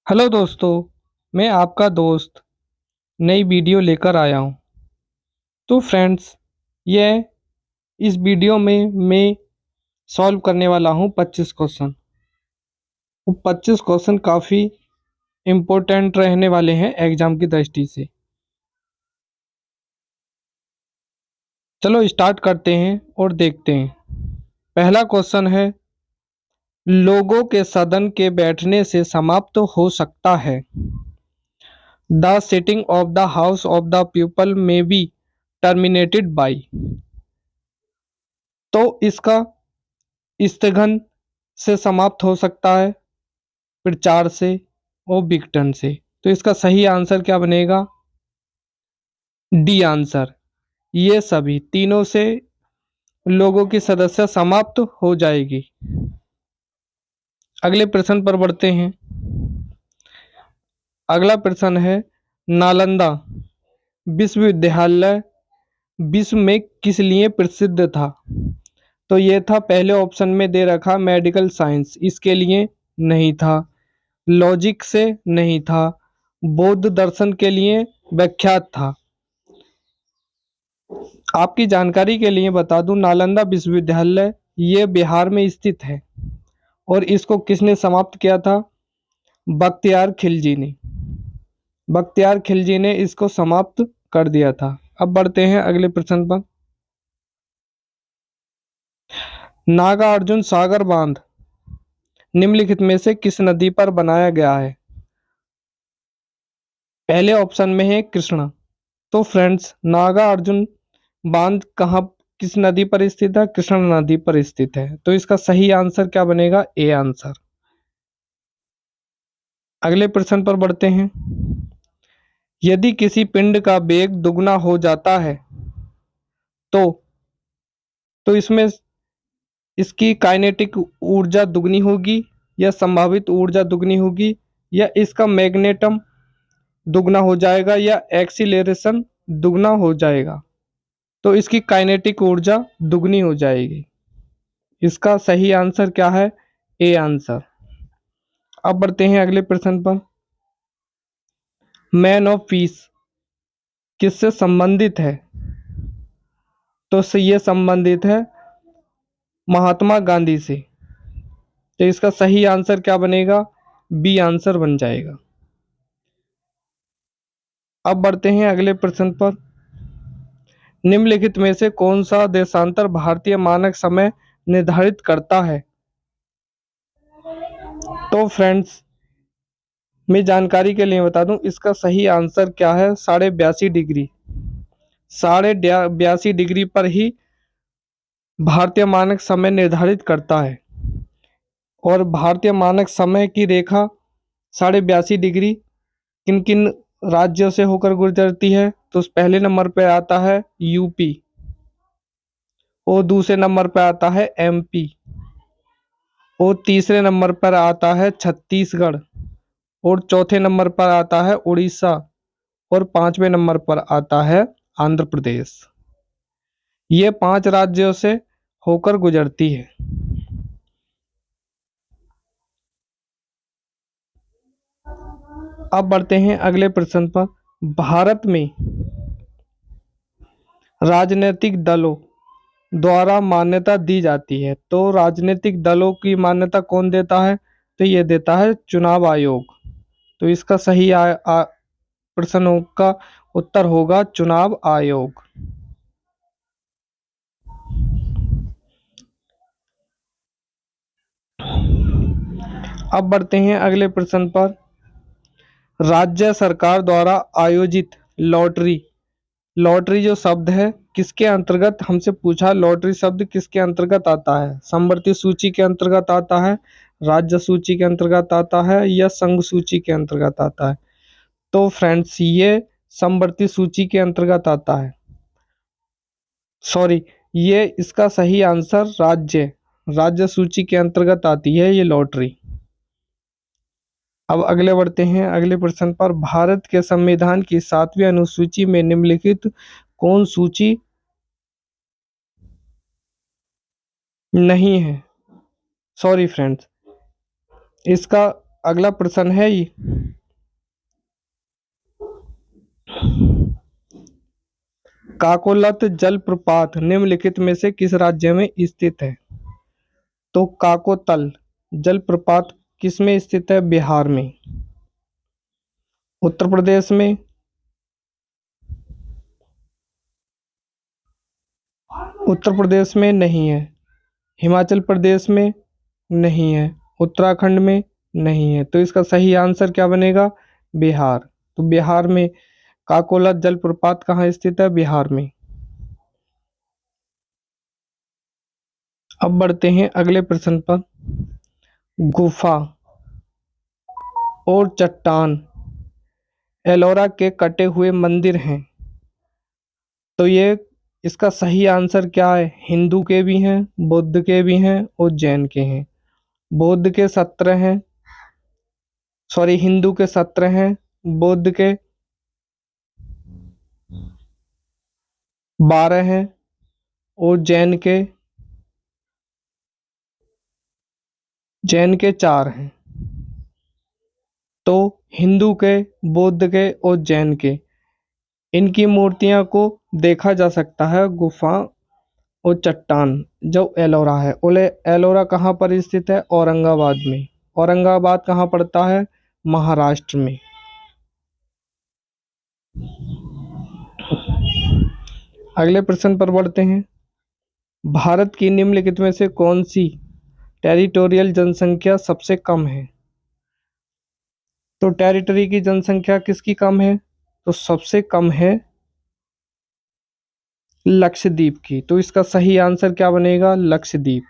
Hello दोस्तों, मैं आपका दोस्त नई वीडियो लेकर आया हूँ। तो फ्रेंड्स, यह इस वीडियो में मैं सॉल्व करने वाला हूँ 25 क्वेश्चन। वो 25 क्वेश्चन काफ़ी इम्पोर्टेंट रहने वाले हैं एग्जाम की दृष्टि से। चलो स्टार्ट करते हैं और देखते हैं। पहला क्वेश्चन है, लोगों के सदन के बैठने से समाप्त हो सकता है। The sitting of the house of the people में बी टर्मिनेटेड बाई। तो इसका स्थगन से समाप्त हो सकता है, फिर चार से और विघटन से। तो इसका सही आंसर क्या बनेगा? D answer. ये सभी तीनों से लोगों की सदस्य समाप्त हो जाएगी। अगले प्रश्न पर बढ़ते हैं। अगला प्रश्न है, नालंदा विश्वविद्यालय विश्व में किस लिए प्रसिद्ध था? तो ये था, पहले ऑप्शन में दे रखा मेडिकल साइंस, इसके लिए नहीं था। लॉजिक से नहीं था। बौद्ध दर्शन के लिए विख्यात था। आपकी जानकारी के लिए बता दूं, नालंदा विश्वविद्यालय ये बिहार में स्थित है और इसको किसने समाप्त किया था? बख्तियार खिलजी ने। बख्तियार खिलजी ने इसको समाप्त कर दिया था। अब बढ़ते हैं अगले प्रश्न पर। नागार्जुन सागर बांध निम्नलिखित में से किस नदी पर बनाया गया है? पहले ऑप्शन में है कृष्णा। तो फ्रेंड्स, नागार्जुन बांध कहाँ, किस नदी पर स्थित है? कृष्णा नदी पर स्थित है। तो इसका सही आंसर क्या बनेगा? A answer. अगले प्रश्न पर बढ़ते हैं। यदि किसी पिंड का वेग दुगना हो जाता है तो इसमें इसकी काइनेटिक ऊर्जा दुगनी होगी, या संभावित ऊर्जा दुगनी होगी, या इसका मैग्नेटम दुगना हो जाएगा, या एक्सीलरेशन दुगना हो जाएगा? तो इसकी काइनेटिक ऊर्जा दुगनी हो जाएगी। इसका सही आंसर क्या है? A answer. अब बढ़ते हैं अगले प्रश्न पर। मैन ऑफ पीस किससे संबंधित है? तो ये संबंधित है महात्मा गांधी से। तो इसका सही आंसर क्या बनेगा? बी आंसर बन जाएगा। अब बढ़ते हैं अगले प्रश्न पर। निम्नलिखित में से कौन सा देशांतर भारतीय मानक समय निर्धारित करता है? तो फ्रेंड्स, मैं जानकारी के लिए बता दूं, इसका सही आंसर क्या है? 82.5 डिग्री। 82.5 डिग्री पर ही भारतीय मानक समय निर्धारित करता है। और भारतीय मानक समय की रेखा 82.5 डिग्री किन किन राज्यों से होकर गुजरती है? तो पहले नंबर पर आता है यूपी, और दूसरे नंबर पर आता है एमपी, और तीसरे नंबर पर आता है छत्तीसगढ़, और चौथे नंबर पर आता है उड़ीसा, और पांचवें नंबर पर आता है आंध्र प्रदेश। ये 5 राज्यों से होकर गुजरती है। अब बढ़ते हैं अगले प्रश्न पर। भारत में राजनीतिक दलों द्वारा मान्यता दी जाती है। तो राजनीतिक दलों की मान्यता कौन देता है? तो ये देता है चुनाव आयोग। तो इसका सही प्रश्नों का उत्तर होगा चुनाव आयोग। अब बढ़ते हैं अगले प्रश्न पर। राज्य सरकार द्वारा आयोजित लॉटरी, लॉटरी जो शब्द है किसके अंतर्गत, हमसे पूछा लॉटरी शब्द किसके अंतर्गत आता है? समवर्ती सूची के अंतर्गत आता है, राज्य सूची के अंतर्गत आता है, या संघ सूची के अंतर्गत आता है? तो फ्रेंड्स, ये समवर्ती सूची के अंतर्गत आता है। सॉरी, ये इसका सही आंसर राज्य सूची के अंतर्गत आती है ये लॉटरी। अब अगले बढ़ते हैं अगले प्रश्न पर। भारत के संविधान की 7वीं अनुसूची में निम्नलिखित कौन सूची नहीं है? सॉरी फ्रेंड्स, इसका अगला प्रश्न है काकोलत जलप्रपात निम्नलिखित में से किस राज्य में स्थित है? तो काकोतल जलप्रपात किस में स्थित है? बिहार में। उत्तर प्रदेश में, उत्तर प्रदेश में नहीं है। हिमाचल प्रदेश में नहीं है। उत्तराखंड में नहीं है। तो इसका सही आंसर क्या बनेगा? बिहार। तो बिहार में काकोला जलप्रपात कहाँ स्थित है? बिहार में। अब बढ़ते हैं अगले प्रश्न पर। गुफा और चट्टान एलोरा के कटे हुए मंदिर हैं, तो ये इसका सही आंसर क्या है? हिंदू के भी हैं, बौद्ध के भी हैं और जैन के हैं। बौद्ध के 17 हैं, सॉरी हिंदू के 17 हैं, बौद्ध के 12 हैं और जैन के 4 हैं। तो हिंदू के, बौद्ध के और जैन के इनकी मूर्तियां को देखा जा सकता है गुफा और चट्टान जो एलोरा है। ओले एलोरा कहाँ पर स्थित है? औरंगाबाद में। औरंगाबाद कहाँ पड़ता है? महाराष्ट्र में। अगले प्रश्न पर बढ़ते हैं। भारत की निम्नलिखित में से कौन सी टेरिटोरियल जनसंख्या सबसे कम है? तो टेरिटरी की जनसंख्या किसकी कम है? तो सबसे कम है लक्षद्वीप की। तो इसका सही आंसर क्या बनेगा? लक्षद्वीप।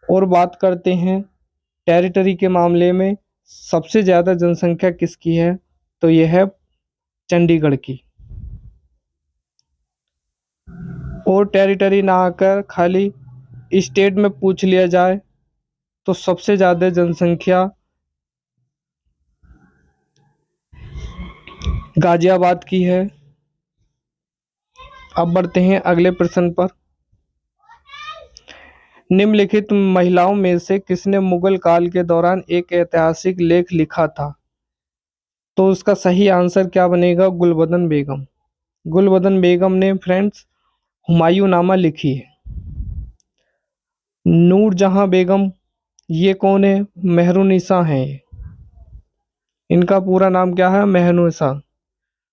और बात करते हैं टेरिटरी के मामले में सबसे ज्यादा जनसंख्या किसकी है? तो यह है चंडीगढ़ की। और टेरिटरी ना आकर खाली स्टेट में पूछ लिया जाए तो सबसे ज्यादा जनसंख्या गाजियाबाद की है। अब बढ़ते हैं अगले प्रश्न पर। निम्नलिखित महिलाओं में से किसने मुगल काल के दौरान एक ऐतिहासिक लेख लिखा था? तो उसका सही आंसर क्या बनेगा? गुलबदन बेगम। गुलबदन बेगम ने फ्रेंड्स हुमायूंनामा लिखी है। नूरजहां बेगम ये कौन है? मेहरुनिसा है। इनका पूरा नाम क्या है? मेहरुनिसा,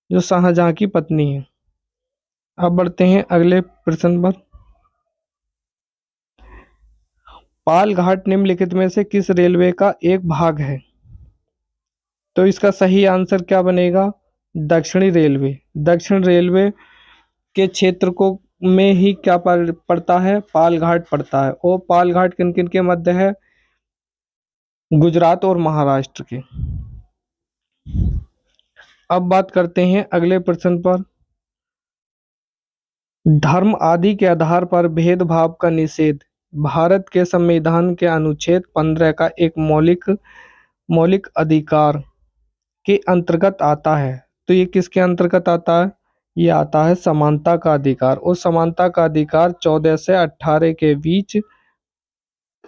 जो शाहजहां की पत्नी है। अब बढ़ते हैं अगले प्रश्न पर। पाल घाट निम्नलिखित में से किस रेलवे का एक भाग है? तो इसका सही आंसर क्या बनेगा? दक्षिणी रेलवे। दक्षिण रेलवे के क्षेत्र को में ही क्या पड़ता है? पाल घाट पड़ता है। और पाल घाट किन किन के मध्य है? गुजरात और महाराष्ट्र के। अब बात करते हैं अगले प्रश्न पर। धर्म आदि के आधार पर भेदभाव का निषेध भारत के संविधान के अनुच्छेद 15 का एक मौलिक अधिकार के अंतर्गत आता है। तो ये किसके अंतर्गत आता है? ये आता है समानता का अधिकार। और समानता का अधिकार 14 से 18 के बीच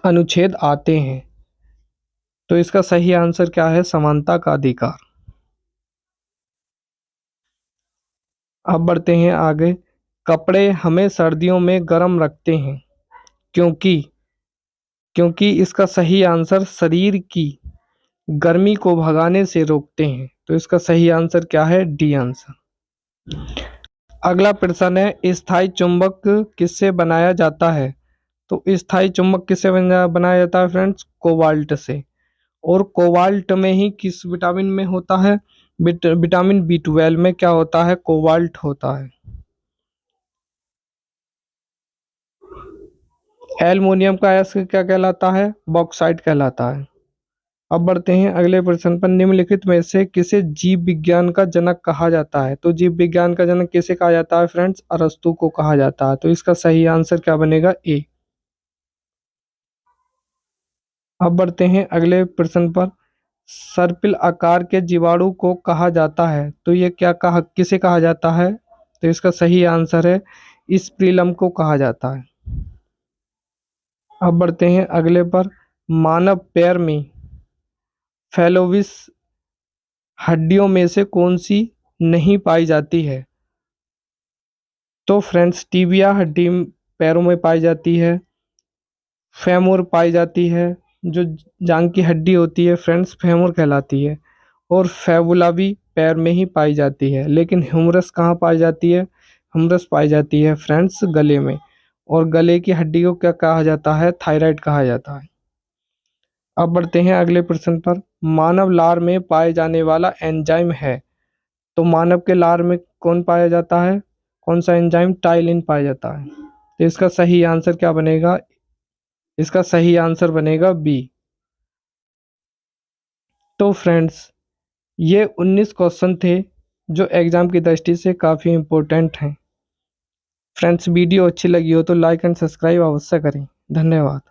अनुच्छेद आते हैं। तो इसका सही आंसर क्या है? समानता का अधिकार। अब बढ़ते हैं आगे। कपड़े हमें सर्दियों में गर्म रखते हैं क्योंकि क्योंकि इसका सही आंसर शरीर की गर्मी को भगाने से रोकते हैं। तो इसका सही आंसर क्या है? D answer. अगला प्रश्न है स्थायी चुंबक किससे बनाया जाता है? तो स्थायी चुंबक किससे बनाया जाता है फ्रेंड्स? कोबाल्ट से। और कोबाल्ट में ही किस विटामिन में होता है? विटामिन B12 में क्या होता है? कोबाल्ट होता है। एल्युमिनियम का अयस्क क्या कहलाता है? बॉक्साइट कहलाता है। अब बढ़ते हैं अगले प्रश्न पर। निम्नलिखित में से किसे जीव विज्ञान का जनक कहा जाता है? तो जीव विज्ञान का जनक किसे कहा जाता है फ्रेंड्स? अरस्तु को कहा जाता है। तो इसका सही आंसर क्या बनेगा? ए। अब बढ़ते हैं अगले प्रश्न पर। सर्पिल आकार के जीवाणु को कहा जाता है, तो ये किसे कहा जाता है? तो इसका सही आंसर है स्प्रीलम को कहा जाता है। अब बढ़ते हैं अगले पर। मानव पैर में फेलोविस हड्डियों में से कौन सी नहीं पाई जाती है? तो फ्रेंड्स टिबिया हड्डी पैरों में पाई जाती है। फेमur पाई जाती है, जो जांग की हड्डी होती है फ्रेंड्स फेमur कहलाती है। और फैबुला भी पैर में ही पाई जाती है। लेकिन ह्यूमरस कहाँ पाई जाती है? ह्यूमरस पाई जाती है फ्रेंड्स गले में। और गले की हड्डी को क्या कहा जाता है? थायराइड कहा जाता है। अब बढ़ते हैं अगले प्रश्न पर। मानव लार में पाए जाने वाला एंजाइम है। तो मानव के लार में कौन पाया जाता है? कौन सा एंजाइम? टाइलिन पाया जाता है। तो इसका सही आंसर क्या बनेगा? इसका सही आंसर बनेगा बी। तो फ्रेंड्स ये 19 क्वेश्चन थे जो एग्जाम की दृष्टि से काफ़ी इम्पोर्टेंट हैं। फ्रेंड्स वीडियो अच्छी लगी हो तो लाइक एंड सब्सक्राइब अवश्य करें। धन्यवाद।